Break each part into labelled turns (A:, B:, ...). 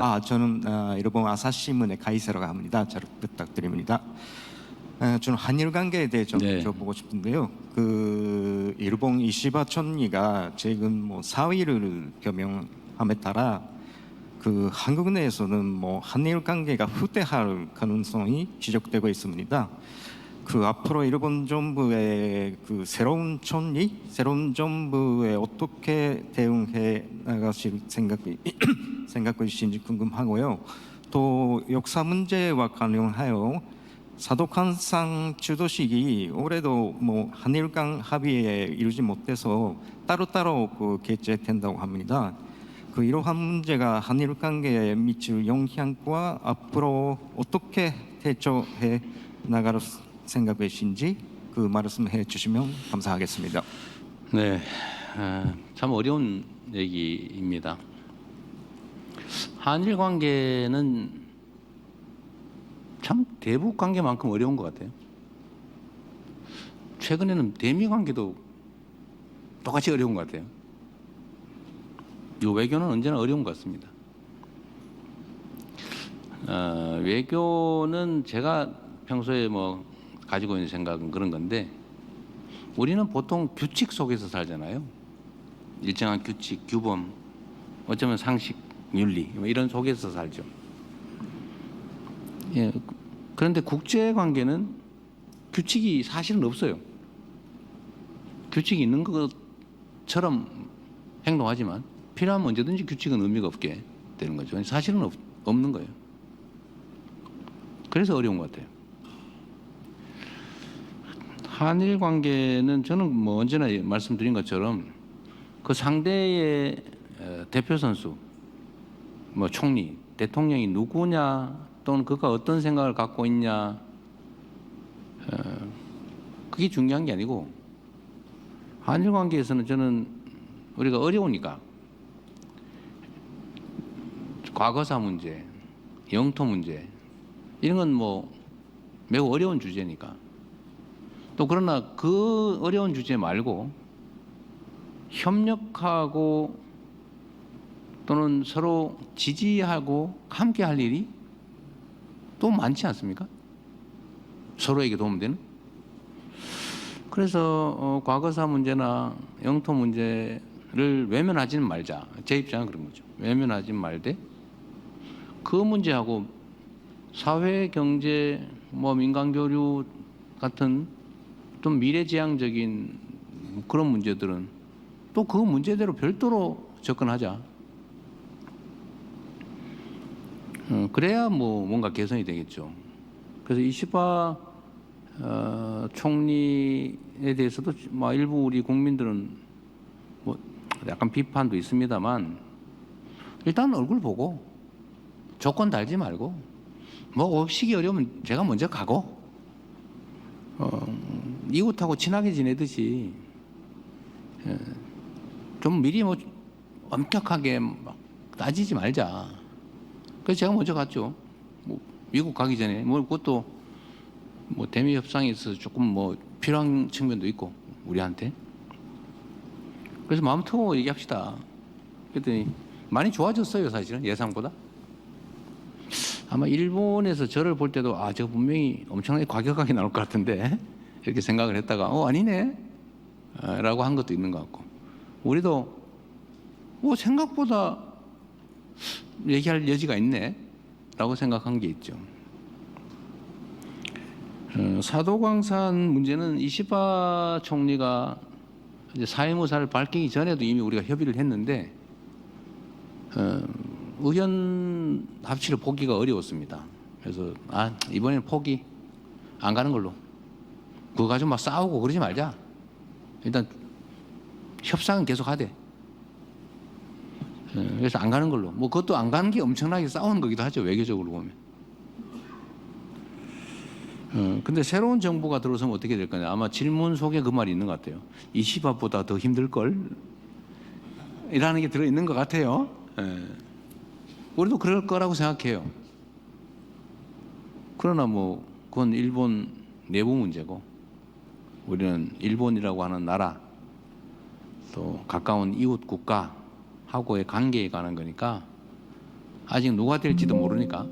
A: 있습니다.
B: 저는 일본 아사히신문의 가이세라고 합니다. 잘 부탁드립니다. 저는 한일 관계에 대해 좀
A: 네.
B: 여쭤보고 싶은데요. 그 일본 이시바 총리가 최근 사의를 표명함에 따라 그 한국 내에서는 한일 관계가 후퇴할 가능성이 지적되고 있습니다. 그 앞으로 일본 정부의 그 새로운 정부에 어떻게 대응해 나가실 생각이신지 궁금하고요. 또 역사 문제와 관련하여 사도칸상 주도식이 올해도 한일 간 합의에 이르지 못해서 따로따로 그 개최된다고 합니다. 그 이러한 문제가 한일 관계에 미칠 영향과 앞으로 어떻게 대처해 나갈 생각이신지 그 말씀해 주시면 감사하겠습니다.
A: 네, 참 어려운 얘기입니다. 한일 관계는 참 대북 관계만큼 어려운 것 같아요. 최근에는 대미 관계도 똑같이 어려운 것 같아요. 이 외교는 언제나 어려운 것 같습니다. 외교는 제가 평소에 가지고 있는 생각은 그런 건데, 우리는 보통 규칙 속에서 살잖아요. 일정한 규칙, 규범, 어쩌면 상식, 윤리 이런 속에서 살죠. 예, 그런데 국제 관계는 규칙이 사실은 없어요. 규칙이 있는 것처럼 행동하지만 필요하면 언제든지 규칙은 의미가 없게 되는 거죠. 사실은 없는 거예요. 그래서 어려운 것 같아요. 한일 관계는 저는 언제나 말씀드린 것처럼 그 상대의 대표 선수, 총리, 대통령이 누구냐 또는 그가 어떤 생각을 갖고 있냐, 그게 중요한 게 아니고, 한일 관계에서는 저는 우리가 어려우니까 과거사 문제, 영토 문제 이런 건 매우 어려운 주제니까, 또 그러나 그 어려운 주제 말고 협력하고 또는 서로 지지하고 함께 할 일이 또 많지 않습니까? 서로에게 도움되는. 그래서 과거사 문제나 영토 문제를 외면하지는 말자. 제 입장은 그런 거죠. 외면하지 말되 그 문제하고 사회, 경제, 민간 교류 같은 좀 미래지향적인 그런 문제들은 또 그 문제대로 별도로 접근하자. 그래야 뭔가 개선이 되겠죠. 그래서 이시바 총리에 대해서도 일부 우리 국민들은 약간 비판도 있습니다만, 일단 얼굴 보고 조건 달지 말고 오시기 어려우면 제가 먼저 가고 이웃하고 친하게 지내듯이 좀 미리 엄격하게 따지지 말자. 그래서 제가 먼저 갔죠. 미국 가기 전에 그것도 대미 협상에 있어서 조금 필요한 측면도 있고 우리한테. 그래서 마음 터고 얘기합시다. 그랬더니 많이 좋아졌어요. 사실은 예상보다. 아마 일본에서 저를 볼 때도 저 분명히 엄청나게 과격하게 나올 것 같은데 이렇게 생각을 했다가 아니네 라고 한 것도 있는 것 같고, 우리도 생각보다 얘기할 여지가 있네 라고 생각한 게 있죠. 사도광산 문제는 이시바 총리가 이제 사회무사를 밝히기 전에도 이미 우리가 협의를 했는데 의견 합치를 보기가 어려웠습니다. 그래서 이번에는 포기, 안 가는 걸로. 그거 가지고 싸우고 그러지 말자. 일단 협상은 계속 하되. 그래서 안 가는 걸로. 그것도 안 가는 게 엄청나게 싸우는 거기도 하죠, 외교적으로 보면. 근데 새로운 정부가 들어서면 어떻게 될 거냐. 아마 질문 속에 그 말이 있는 것 같아요. 이시바보다 더 힘들걸? 이라는 게 들어있는 것 같아요. 우리도 그럴 거라고 생각해요. 그러나 그건 일본 내부 문제고, 우리는 일본이라고 하는 나라, 또 가까운 이웃 국가하고의 관계에 관한 거니까 아직 누가 될지도 모르니까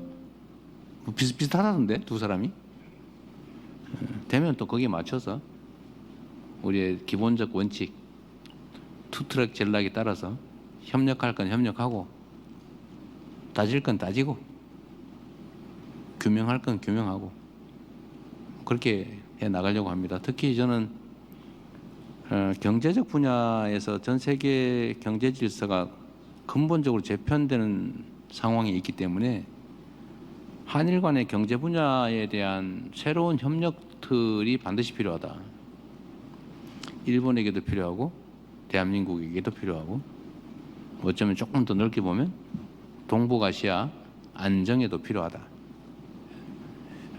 A: 뭐 비슷비슷하다던데 두 사람이. 되면 또 거기에 맞춰서 우리의 기본적 원칙 투트랙 전략에 따라서 협력할 건 협력하고 따질 건 따지고 규명할 건 규명하고 그렇게 해 나가려고 합니다. 특히 저는 경제적 분야에서 전 세계 경제 질서가 근본적으로 재편되는 상황이 있기 때문에 한일 간의 경제 분야에 대한 새로운 협력들이 반드시 필요하다. 일본에게도 필요하고 대한민국에게도 필요하고 어쩌면 조금 더 넓게 보면 동북아시아 안정에도 필요하다.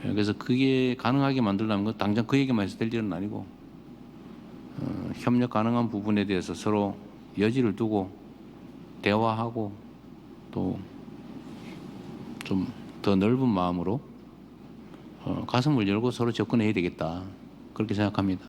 A: 그래서 그게 가능하게 만들려면 건 당장 그 얘기만 해서 될 일은 아니고 협력 가능한 부분에 대해서 서로 여지를 두고 대화하고 또 좀 더 넓은 마음으로 가슴을 열고 서로 접근해야 되겠다. 그렇게 생각합니다.